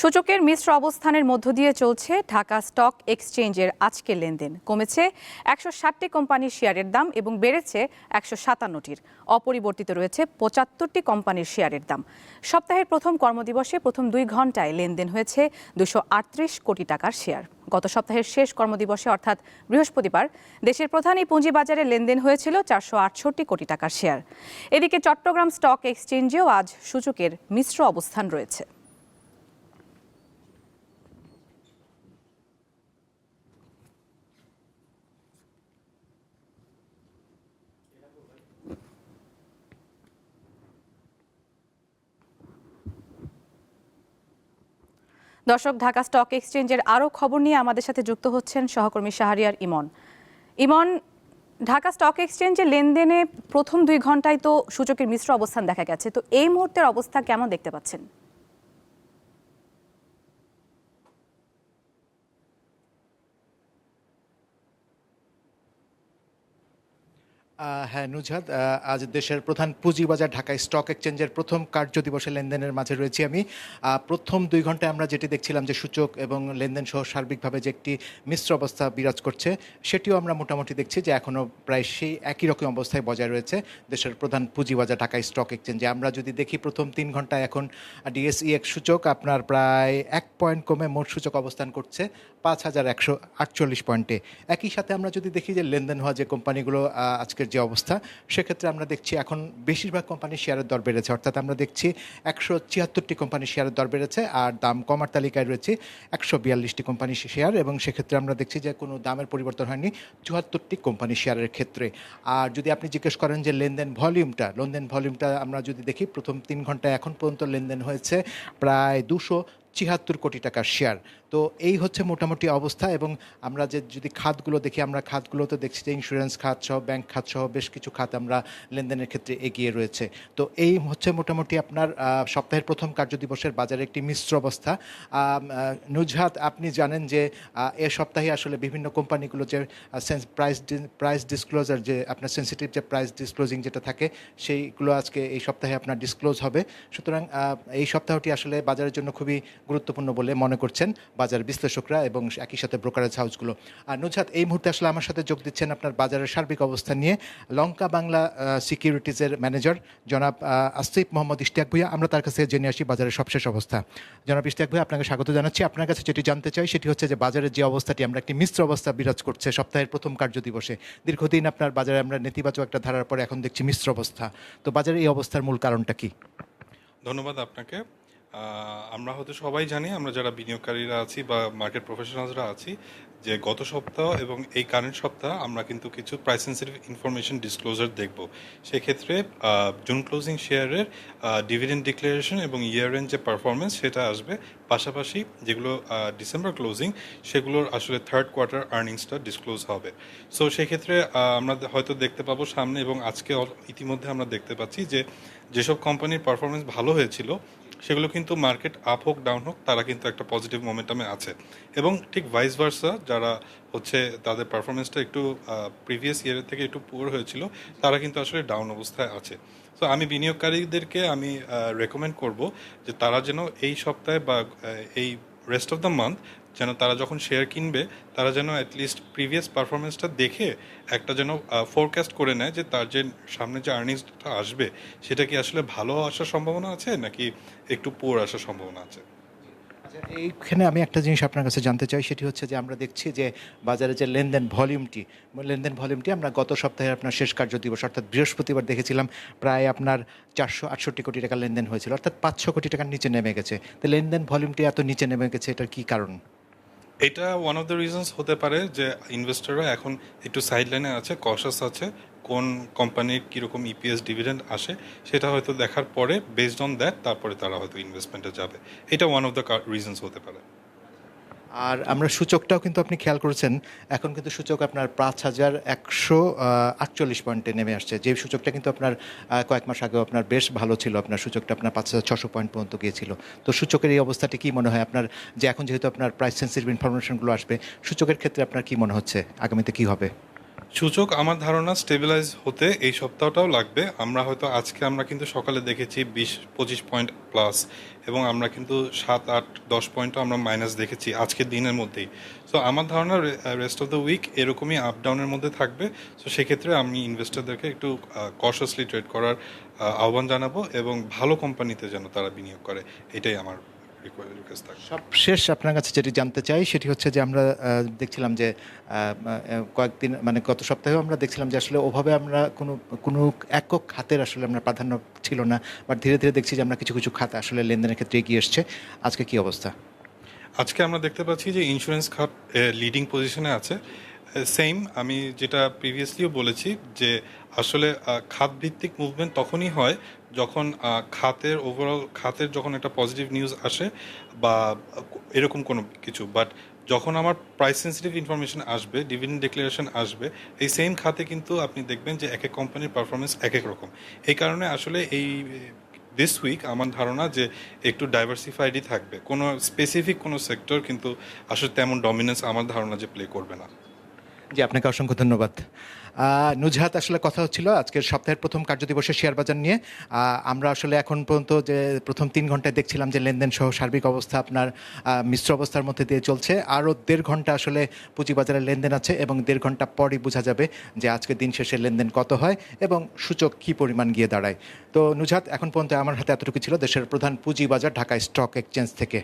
সূচকের মিশ্র অবস্থানের মধ্য দিয়ে চলছে ঢাকা স্টক এক্সচেঞ্জের আজকের লেনদেন। কমেছে ১৬০টি কোম্পানির শেয়ারের দাম এবং বেড়েছে ১৫৭টির। অপরিবর্তিত রয়েছে ৭৫টি কোম্পানির শেয়ারের দাম। সপ্তাহের প্রথম কর্মদিবসে প্রথম ২ ঘন্টায় লেনদেন হয়েছে ২৩৮ কোটি টাকার শেয়ার। গত সপ্তাহের শেষ কর্মদিবসে অর্থাৎ বৃহস্পতিবার দেশের প্রধান এই পুঁজিবাজারে লেনদেন হয়েছিল ৪৬৮ কোটি টাকার শেয়ার। এদিকে চট্টগ্রাম স্টক এক্সচেঞ্জেও আজ সূচকের মিশ্র অবস্থান রয়েছে। দর্শক, ঢাকা স্টক এক্সচেঞ্জের আরও খবর নিয়ে আমাদের সাথে যুক্ত হচ্ছেন সহকর্মী শাহরিয়ার ইমন। ইমন, ঢাকা স্টক এক্সচেঞ্জে লেনদেনে প্রথম ২ ঘন্টায় তো সূচকের মিশ্র অবস্থান দেখা গেছে, তো এই মুহূর্তের অবস্থা কেমন দেখতে পাচ্ছেন? হ্যাঁ নুজহাত, আজ দেশের প্রধান পুঁজিবাজার ঢাকা স্টক এক্সচেঞ্জের প্রথম কার্যদিবসে লেনদেনের মাঝে রয়েছি আমি। প্রথম ২ ঘন্টায় আমরা যেটি দেখছিলাম যে সূচক এবং লেনদেন সহ সার্বিকভাবে যে একটি মিশ্র অবস্থা বিরাজ করছে, সেটিও আমরা মোটামুটি দেখছি যে এখনও প্রায় সেই একই রকম অবস্থায় বজায় রয়েছে দেশের প্রধান পুঁজিবাজার ঢাকা স্টক এক্সচেঞ্জে। আমরা যদি দেখি প্রথম ৩ ঘন্টায় এখন ডিএসইএক্স সূচক আপনার প্রায় ১ পয়েন্ট কমে মোট সূচক অবস্থান করছে ৫,১৪৮ পয়েন্টে। একই সাথে আমরা যদি দেখি যে লেনদেন হওয়া যে কোম্পানিগুলো আজকের যে অবস্থা, সেক্ষেত্রে আমরা দেখছি এখন বেশিরভাগ কোম্পানির শেয়ারের দর বেড়েছে। অর্থাৎ আমরা দেখছি ১৭৬টি কোম্পানির শেয়ারের দর বেড়েছে, আর দাম কমার তালিকায় রয়েছে ১৪২টি কোম্পানির শেয়ার, এবং সেক্ষেত্রে আমরা দেখছি যে কোনো দামের পরিবর্তন হয়নি ৭৪টি কোম্পানির শেয়ারের ক্ষেত্রে। আর যদি আপনি জিজ্ঞেস করেন যে লেনদেন ভলিউমটা আমরা যদি দেখি প্রথম ৩ ঘন্টায় এখন পর্যন্ত লেনদেন হয়েছে প্রায় ২৭৪ কোটি টাকার শেয়ার। তো এই হচ্ছে মোটামুটি অবস্থা। এবং আমরা যদি খাতগুলো দেখি, আমরা খাতগুলোতে দেখছি যে ইন্স্যুরেন্স খাত সহ ব্যাংক খাত সহ বেশ কিছু খাত আমরা লেনদেনের ক্ষেত্রে এগিয়ে রয়েছে। তো এই হচ্ছে মোটামুটি আপনার সপ্তাহের প্রথম কার্যদিবসের বাজারে একটি মিশ্র অবস্থা। নুজহাত, আপনি জানেন যে এ সপ্তাহে আসলে বিভিন্ন কোম্পানিগুলো যে প্রাইস ডিসক্লোজার, যে আপনার সেন্সিটিভ যে প্রাইস ডিসক্লোজিং যেটা থাকে, সেইগুলো আজকে এই সপ্তাহে আপনার ডিসক্লোজ হবে। সুতরাং এই সপ্তাহটি আসলে বাজারের জন্য খুবই গুরুত্বপূর্ণ বলে মনে করছেন বাজার বিশ্লেষকরা এবং একই সাথে ব্রোকারেজ হাউসগুলো। আর নুজহাত, এই মুহূর্তে আসলে আমার সাথে যোগ দিচ্ছেন আপনার বাজারের সার্বিক অবস্থা নিয়ে লঙ্কা বাংলা সিকিউরিটিজের ম্যানেজার জনাব আসিফ মোহাম্মদ ইশতিয়াক ভূঁইয়া। আমরা তার কাছে জেনে আসি বাজারের সবশেষ অবস্থা। জনাব ইশতিয়াক ভূঁইয়া, আপনাকে স্বাগত জানাচ্ছি। আপনার কাছে যেটি জানতে চাই সেটি হচ্ছে যে বাজারের যে অবস্থাটি, আমরা একটি মিশ্র অবস্থা বিরাজ করছে সপ্তাহের প্রথম কার্যদিবসে। দীর্ঘদিন আপনার বাজারে আমরা নেতিবাচক একটা ধারার পরে এখন দেখছি মিশ্র অবস্থা। তো বাজারের এই অবস্থার মূল কারণটা কি? ধন্যবাদ আপনাকে। আমরা হয়তো সবাই জানি, আমরা যারা বিনিয়োগকারীরা আছি বা মার্কেট প্রফেশনালসরা আছি, যে গত সপ্তাহ এবং এই কারেন্ট সপ্তাহ আমরা কিন্তু কিছু প্রাইস সেন্সিটিভ ইনফরমেশন ডিসক্লোজার দেখব। সেক্ষেত্রে জুন ক্লোজিং শেয়ারের ডিভিডেন্ড ডিক্লারেশন এবং ইয়ার এন্ড যে পারফরমেন্স সেটা আসবে, পাশাপাশি যেগুলো ডিসেম্বর ক্লোজিং সেগুলোর আসলে থার্ড কোয়ার্টার আর্নিংসটা ডিসক্লোজ হবে। সো সেক্ষেত্রে আমরা হয়তো দেখতে পাবো সামনে, এবং আজকে ইতিমধ্যে আমরা দেখতে পাচ্ছি যে যেসব কোম্পানির পারফরমেন্স ভালো হয়েছিল সেগুলো কিন্তু মার্কেট আপ হোক ডাউন হোক তারা কিন্তু একটা পজিটিভ মোমেন্টামে আছে, এবং ঠিক ভাইস ভার্সা যারা হচ্ছে তাদের পারফরমেন্সটা একটু প্রিভিয়াস ইয়ারের থেকে একটু পুয়ার হয়েছিল তারা কিন্তু আসলে ডাউন অবস্থায় আছে। তো আমি বিনিয়োগকারীদেরকে আমি রেকমেন্ড করব যে তারা যেন এই সপ্তাহে বা এই রেস্ট অফ দ্য মান্থ যেন তারা যখন শেয়ার কিনবে তারা যেন অ্যাটলিস্ট প্রিভিয়াস পারফরমেন্সটা দেখে একটা যেন ফোরকাস্ট করে নেয় যে তার যে সামনে যে আর্নিংসটা আসবে সেটা কি আসলে ভালো আসার সম্ভাবনা আছে নাকি একটু পুয়ার আসার সম্ভাবনা আছে। এইখানে আমি একটা জিনিস আপনার কাছে জানতে চাই, সেটি হচ্ছে যে আমরা দেখছি যে বাজারে যে লেনদেন ভলিউমটি আমরা গত সপ্তাহে আপনার শেষ কার্যদিবস অর্থাৎ বৃহস্পতিবার দেখেছিলাম প্রায় আপনার ৪৬৮ কোটি টাকা লেনদেন হয়েছিল, অর্থাৎ ৫০০ কোটি টাকার নিচে নেমে গেছে। তো লেনদেন ভলিউমটি এত নিচে নেমে গেছে, এটার কী কারণ? এটা ওয়ান অফ দ্য রিজনস হতে পারে যে ইনভেস্টররা এখন একটু সাইডলাইনে আছে, কশাস আছে, কোন কোম্পানির কীরকম ইপিএস ডিভিডেন্ড আসে সেটা হয়তো দেখার পরে বেসড অন দ্যাট তারপরে তারা হয়তো ইনভেস্টমেন্টে যাবে। এটা ওয়ান অফ দ্য রিজনস হতে পারে। আর আমরা সূচকটাও কিন্তু আপনি খেয়াল করেছেন, এখন কিন্তু সূচক আপনার ৫,১৪৮ পয়েন্টে নেমে আসছে, যে সূচকটা কিন্তু আপনার কয়েক মাস আগেও আপনার বেশ ভালো ছিল, আপনার সূচকটা আপনার ৫,৬০০ পয়েন্ট পর্যন্ত গিয়েছিল। তো সূচকের এই অবস্থাটি কী মনে হয় আপনার, যে এখন যেহেতু আপনার প্রাইস সেন্সিটিভ ইনফরমেশনগুলো আসবে, সূচকের ক্ষেত্রে আপনার কী মনে হচ্ছে আগামীতে কী হবে? সূচক আমার ধারণা স্টেবিলাইজ হতে এই সপ্তাহটাও লাগবে। আমরা হয়তো আজকে আমরা কিন্তু সকালে দেখেছি 20-25 পয়েন্ট প্লাস, এবং আমরা কিন্তু 7-8-10 পয়েন্টও আমরা মাইনাস দেখেছি আজকের দিনের মধ্যেই। সো আমার ধারণা রেস্ট অফ দ্য উইক এরকমই আপ ডাউনের মধ্যে থাকবে। সো সেক্ষেত্রে আমি ইনভেস্টরদেরকে একটু কশাসলি ট্রেড করার আহ্বান জানাবো, এবং ভালো কোম্পানিতে যেন তারা বিনিয়োগ করে, এটাই আমার রিকোয়েস্ট থাকবে। সবশেষ আপনার কাছে যেটি জানতে চাই সেটি হচ্ছে যে আমরা দেখছিলাম যে কয়েকদিন মানে গত সপ্তাহেও আমরা দেখছিলাম যে আসলে ওভাবে আমরা কোনো একক খাতের আসলে আমরা প্রাধান্য ছিল না, বাট ধীরে ধীরে দেখছি যে আমরা কিছু কিছু খাত আসলে লেনদেনের ক্ষেত্রে এগিয়ে এসছে। আজকে কি অবস্থা? আজকে আমরা দেখতে পাচ্ছি যে ইন্স্যুরেন্স খাত লিডিং পজিশনে আছে। সেম আমি যেটা প্রিভিয়াসলিও বলেছি যে আসলে খাত ভিত্তিক মুভমেন্ট তখনই হয় যখন খাতের ওভারঅল খাতের যখন একটা পজিটিভ নিউজ আসে বা এরকম কোনো কিছু। বাট যখন আমার প্রাইস সেন্সিটিভ ইনফরমেশন আসবে, ডিভিডেন্ড ডিক্লারেশন আসবে, এই সেম খাতে কিন্তু আপনি দেখবেন যে এক এক কোম্পানির পারফরমেন্স এক এক রকম। এই কারণে আসলে এই দিস উইক আমার ধারণা যে একটু ডাইভার্সিফাইডই থাকবে, কোনো স্পেসিফিক কোনো সেক্টর কিন্তু আসলে তেমন ডমিনেন্স আমার ধারণা যে প্লে করবে না। জি, আপনাকে অসংখ্য ধন্যবাদ। নুজহাত, আসলে কথা হচ্ছিল আজকের সপ্তাহের প্রথম কার্যদিবসের শেয়ার বাজার নিয়ে। আমরা আসলে এখন পর্যন্ত যে প্রথম 3 ঘন্টায় দেখছিলাম যে লেনদেন সহ সার্বিক অবস্থা আপনার মিশ্র অবস্থার মধ্যে দিয়ে চলছে। আরও 1.5 ঘন্টা আসলে পুঁজিবাজারে লেনদেন আছে, এবং 1.5 ঘন্টা পরই বোঝা যাবে যে আজকে দিন শেষে লেনদেন কত হয় এবং সূচক কী পরিমাণ গিয়ে দাঁড়ায়। তো নুজহাত, এখন পর্যন্ত আমার হাতে এতটুকু ছিল দেশের প্রধান পুঁজিবাজার ঢাকা স্টক এক্সচেঞ্জ থেকে।